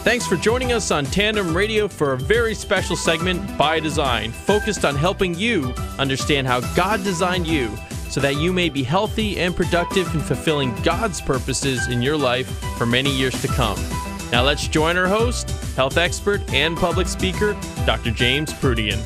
Thanks for joining us on Tandem Radio for a very special segment, By Design, focused on helping you understand how God designed you so that you may be healthy and productive in fulfilling God's purposes in your life for many years to come. Now let's join our host, health expert and public speaker, Dr. James Proodian.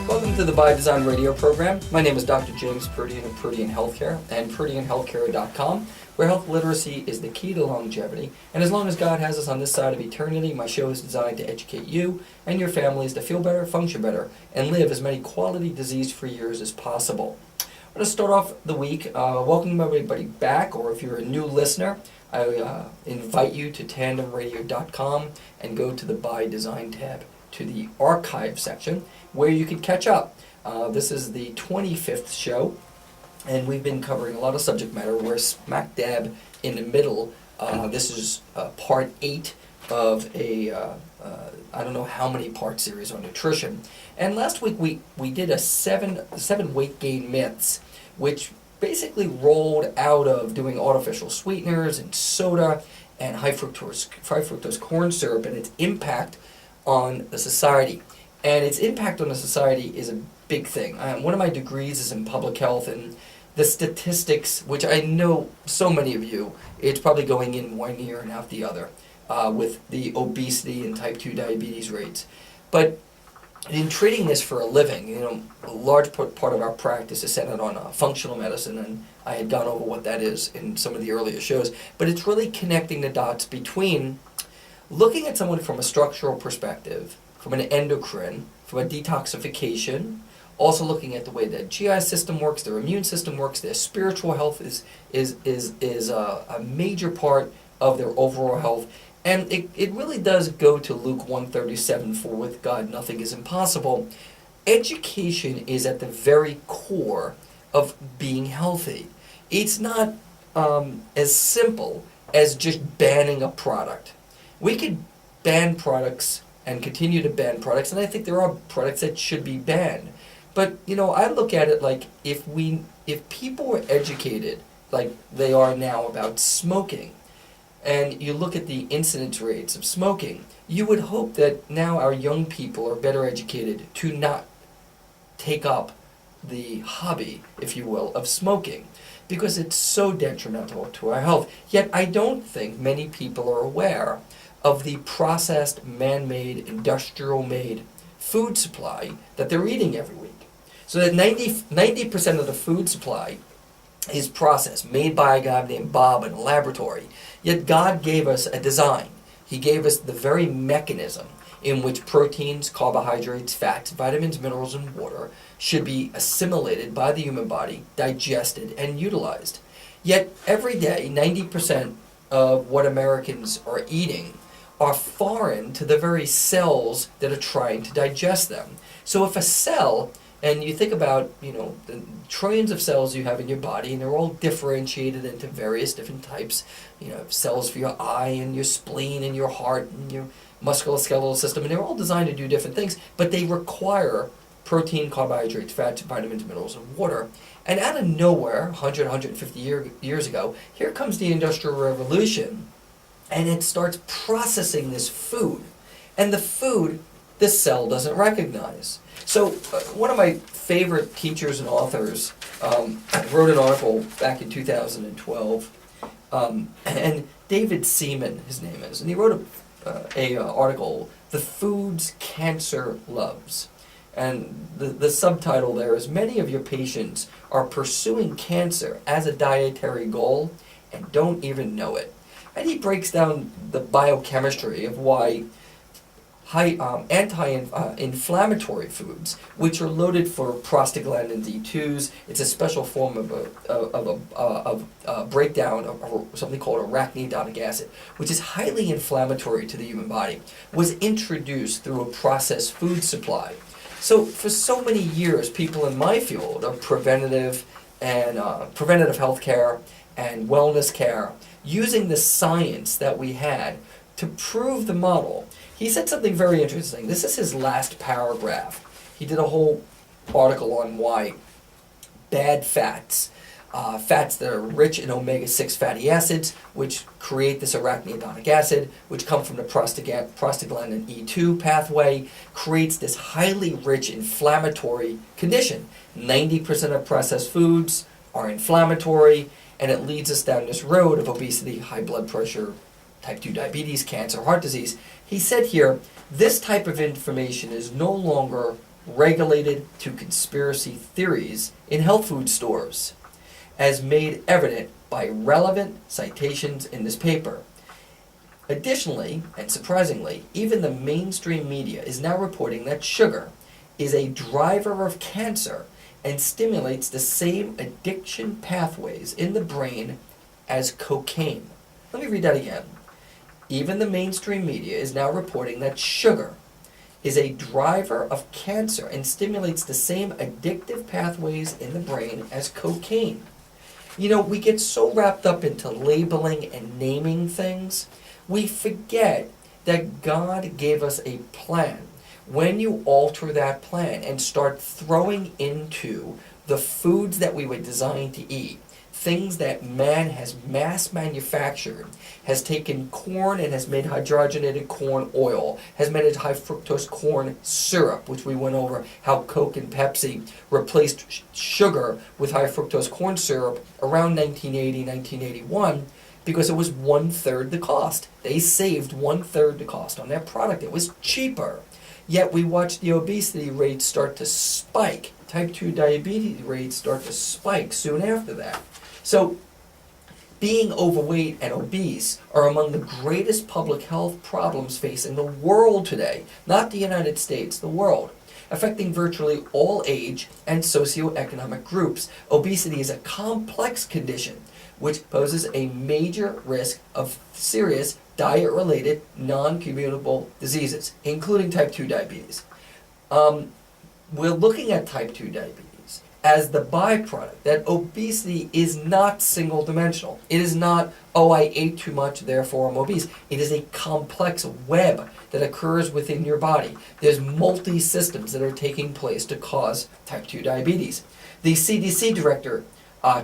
Welcome to the By Design radio program. My name is Dr. James Proodian of Proodian Healthcare and ProodianHealthcare.com, where health literacy is the key to longevity. And as long as God has us on this side of eternity, my show is designed to educate you and your families to feel better, function better, and live as many quality disease-free years as possible. I'm going to start off the week welcoming everybody back, or if you're a new listener, I invite you to tandemradio.com and go to the By Design tab, to the archive section, where you can catch up. This is the 25th show, and we've been covering a lot of subject matter. We're smack dab in the middle. This is part 8 of a, I don't know how many part series on nutrition. And last week we did a seven weight gain myths, which basically rolled out of doing artificial sweeteners and soda and high fructose corn syrup and its impact on the society. And its impact on the society is a big thing. One of my degrees is in public health, and the statistics, which I know so many of you, it's probably going in one ear and out the other with the obesity and type 2 diabetes rates. But in treating this for a living, a large part of our practice is centered on functional medicine, and I had gone over what that is in some of the earlier shows. But it's really connecting the dots between looking at someone from a structural perspective, from an endocrine, from a detoxification, also looking at the way their GI system works, their immune system works, their spiritual health is a major part of their overall health. And it really does go to Luke 1:37, for with God nothing is impossible. Education is at the very core of being healthy. It's not as simple as just banning a product. We could ban products and continue to ban products, and I think there are products that should be banned. But I look at it like if people were educated like they are now about smoking, and you look at the incidence rates of smoking, you would hope that now our young people are better educated to not take up the hobby, if you will, of smoking, because it's so detrimental to our health. Yet I don't think many people are aware of the processed, man-made, industrial-made food supply that they're eating every week. So that 90% of the food supply is processed, made by a guy named Bob in a laboratory. Yet God gave us a design. He gave us the very mechanism in which proteins, carbohydrates, fats, vitamins, minerals, and water should be assimilated by the human body, digested, and utilized. Yet every day, 90% of what Americans are eating are foreign to the very cells that are trying to digest them. So if a cell, and you think about, the trillions of cells you have in your body, and they're all differentiated into various different types. You have cells for your eye and your spleen and your heart and your musculoskeletal system, and they're all designed to do different things, but they require protein, carbohydrates, fats, vitamins, minerals, and water. And out of nowhere, 150 years ago, here comes the Industrial Revolution, and it starts processing this food. And the food, the cell doesn't recognize. So one of my favorite teachers and authors wrote an article back in 2012, and David Seaman, his name is, and he wrote a article, The Foods Cancer Loves. And the subtitle there is, many of your patients are pursuing cancer as a dietary goal and don't even know it. And he breaks down the biochemistry of why anti-inflammatory foods, which are loaded for prostaglandin D2s, it's a special form of a breakdown of something called arachidonic acid, which is highly inflammatory to the human body, was introduced through a processed food supply. So for so many years, people in my field of preventative health care and wellness care, using the science that we had to prove the model. He said something very interesting. This is his last paragraph. He did a whole article on why bad fats fats that are rich in omega-6 fatty acids, which create this arachidonic acid, which come from the prostaglandin E2 pathway, creates this highly rich inflammatory condition. 90% of processed foods are inflammatory, and it leads us down this road of obesity, high blood pressure, type 2 diabetes, cancer, heart disease. He said here, this type of information is no longer regulated to conspiracy theories in health food stores, as made evident by relevant citations in this paper. Additionally, and surprisingly, even the mainstream media is now reporting that sugar is a driver of cancer and stimulates the same addiction pathways in the brain as cocaine. Let me read that again. Even the mainstream media is now reporting that sugar is a driver of cancer and stimulates the same addictive pathways in the brain as cocaine. You know, we get so wrapped up into labeling and naming things, we forget that God gave us a plan. When you alter that plan and start throwing into the foods that we were designed to eat, things that man has mass manufactured, has taken corn and has made hydrogenated corn oil, has made it high fructose corn syrup, which we went over how Coke and Pepsi replaced sugar with high fructose corn syrup around 1980, 1981, because it was 1/3 the cost. They saved 1/3 the cost on that product. It was cheaper. Yet we watched the obesity rates start to spike. Type 2 diabetes rates start to spike soon after that. So being overweight and obese are among the greatest public health problems facing the world today, not the United States, the world, affecting virtually all age and socioeconomic groups. Obesity is a complex condition which poses a major risk of serious diet-related non-communicable diseases, including type 2 diabetes. We're looking at type 2 diabetes as the byproduct, that obesity is not single-dimensional. It is not, oh, I ate too much, therefore I'm obese. It is a complex web that occurs within your body. There's multi-systems that are taking place to cause type 2 diabetes. The CDC director,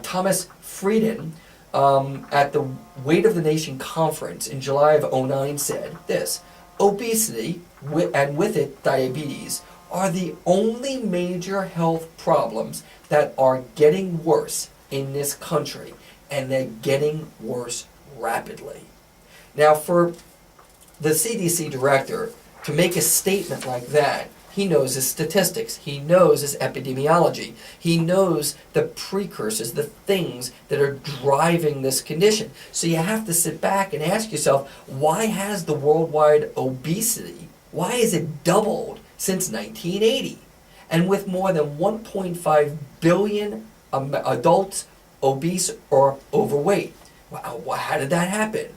Thomas Frieden, at the Weight of the Nation conference in July of 2009 said this: obesity, and with it diabetes, are the only major health problems that are getting worse in this country, and they're getting worse rapidly. Now, for the CDC director to make a statement like that, he knows his statistics, he knows his epidemiology, he knows the precursors, the things that are driving this condition. So you have to sit back and ask yourself, why has the worldwide obesity, why has it doubled since 1980? And with more than 1.5 billion adults obese or overweight. Wow, how did that happen?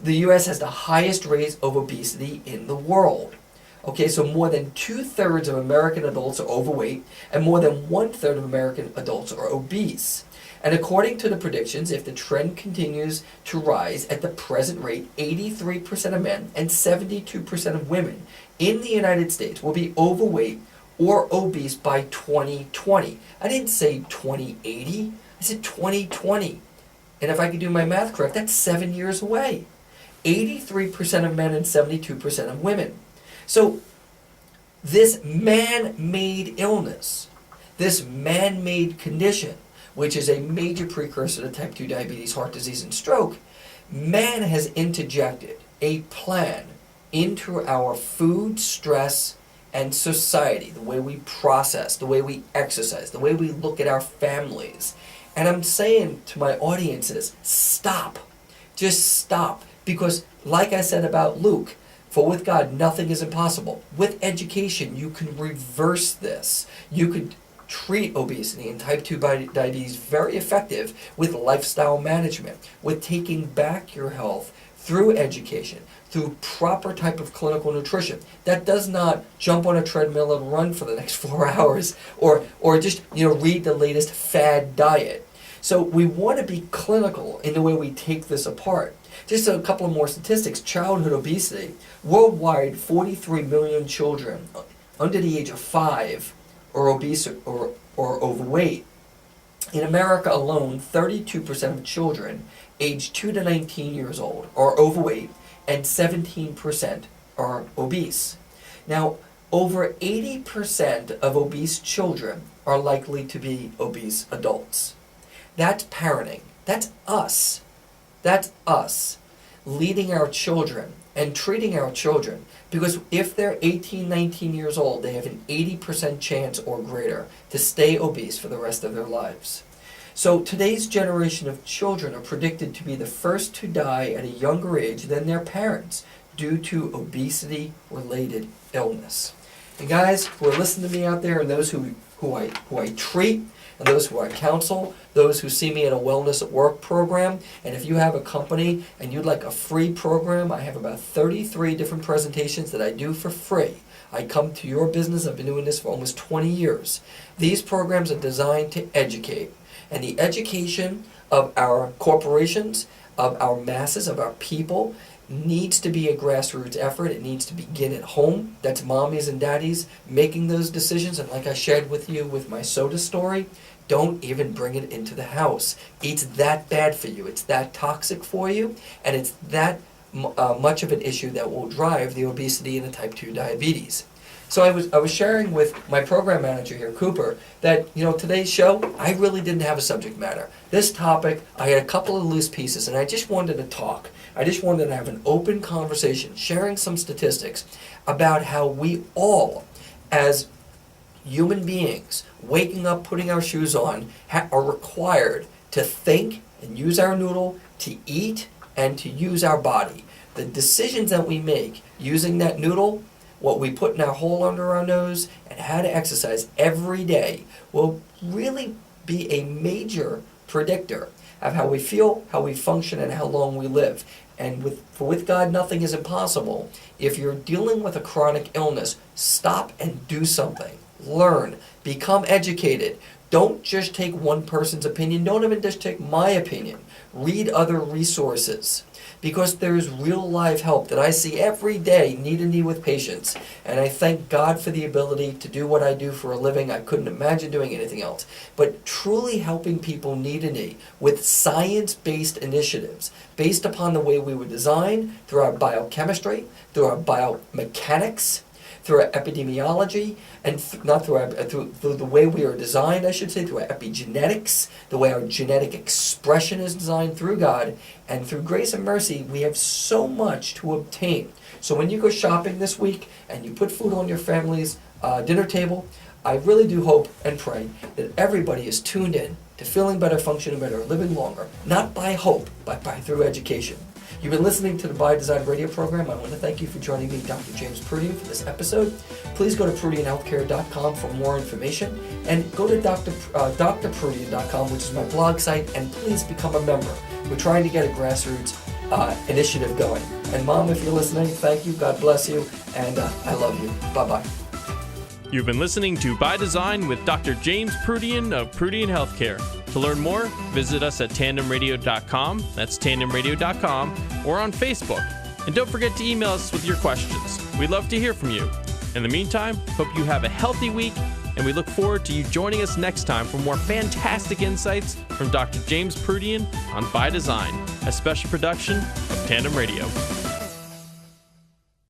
The U.S. has the highest rate of obesity in the world. Okay, so more than 2/3 of American adults are overweight, and more than 1/3 of American adults are obese. And according to the predictions, if the trend continues to rise at the present rate, 83% of men and 72% of women in the United States will be overweight or obese by 2020. I didn't say 2080, I said 2020. And if I could do my math correct, that's 7 years away. 83% of men and 72% of women. So this man-made illness, this man-made condition, which is a major precursor to type 2 diabetes, heart disease, and stroke, man has interjected a plan into our food, stress, and society, the way we process, the way we exercise, the way we look at our families. And I'm saying to my audiences, stop. Just stop. Because like I said about Luke, for with God nothing is impossible. With education, you can reverse this. You could treat obesity and type 2 diabetes very effective with lifestyle management, with taking back your health through education, through proper type of clinical nutrition. That does not jump on a treadmill and run for the next 4 hours, or just read the latest fad diet. So we want to be clinical in the way we take this apart. Just a couple of more statistics. Childhood obesity. Worldwide, 43 million children under the age of 5 are obese or overweight. In America alone, 32% of children aged 2 to 19 years old are overweight and 17% are obese. Now, over 80% of obese children are likely to be obese adults. That's parenting. That's us. That's us leading our children and treating our children. Because if they're 18, 19 years old, they have an 80% chance or greater to stay obese for the rest of their lives. So today's generation of children are predicted to be the first to die at a younger age than their parents due to obesity-related illness. And guys who are listening to me out there, and those who I treat, and those who I counsel, those who see me in a Wellness at Work program, and if you have a company and you'd like a free program, I have about 33 different presentations that I do for free. I come to your business. I've been doing this for almost 20 years. These programs are designed to educate. And the education of our corporations, of our masses, of our people, needs to be a grassroots effort. It needs to begin at home. That's mommies and daddies making those decisions. And like I shared with you with my soda story, don't even bring it into the house. It's that bad for you. It's that toxic for you. And it's that much of an issue that will drive the obesity and the type 2 diabetes. So I was sharing with my program manager here, Cooper, that today's show, I really didn't have a subject matter. This topic, I had a couple of loose pieces, and I just wanted to talk. I just wanted to have an open conversation, sharing some statistics about how we all, as human beings, waking up, putting our shoes on, are required to think and use our noodle, to eat, and to use our body. The decisions that we make using that noodle, what we put in our hole under our nose, and how to exercise every day will really be a major predictor of how we feel, how we function, and how long we live. And with God, nothing is impossible. If you're dealing with a chronic illness, stop and do something. Learn. Become educated. Don't just take one person's opinion. Don't even just take my opinion. Read other resources. Because there's real live help that I see every day, knee to knee with patients. And I thank God for the ability to do what I do for a living. I couldn't imagine doing anything else. But truly helping people knee to knee with science-based initiatives based upon the way we were designed, through our biochemistry, through our biomechanics, through our epidemiology, and through the way we are designed, I should say, through our epigenetics, the way our genetic expression is designed through God, and through grace and mercy, we have so much to obtain. So when you go shopping this week and you put food on your family's dinner table, I really do hope and pray that everybody is tuned in to feeling better, functioning better, living longer, not by hope, but through education. You've been listening to the By Design radio program. I want to thank you for joining me, Dr. James Proodian, for this episode. Please go to ProodianHealthcare.com for more information, and go to drproodian.com, which is my blog site, and please become a member. We're trying to get a grassroots initiative going. And Mom, if you're listening, thank you, God bless you, and I love you. Bye-bye. You've been listening to By Design with Dr. James Proodian of Proodian Healthcare. To learn more, visit us at tandemradio.com, that's tandemradio.com, or on Facebook. And don't forget to email us with your questions. We'd love to hear from you. In the meantime, hope you have a healthy week, and we look forward to you joining us next time for more fantastic insights from Dr. James Proodian on By Design, a special production of Tandem Radio.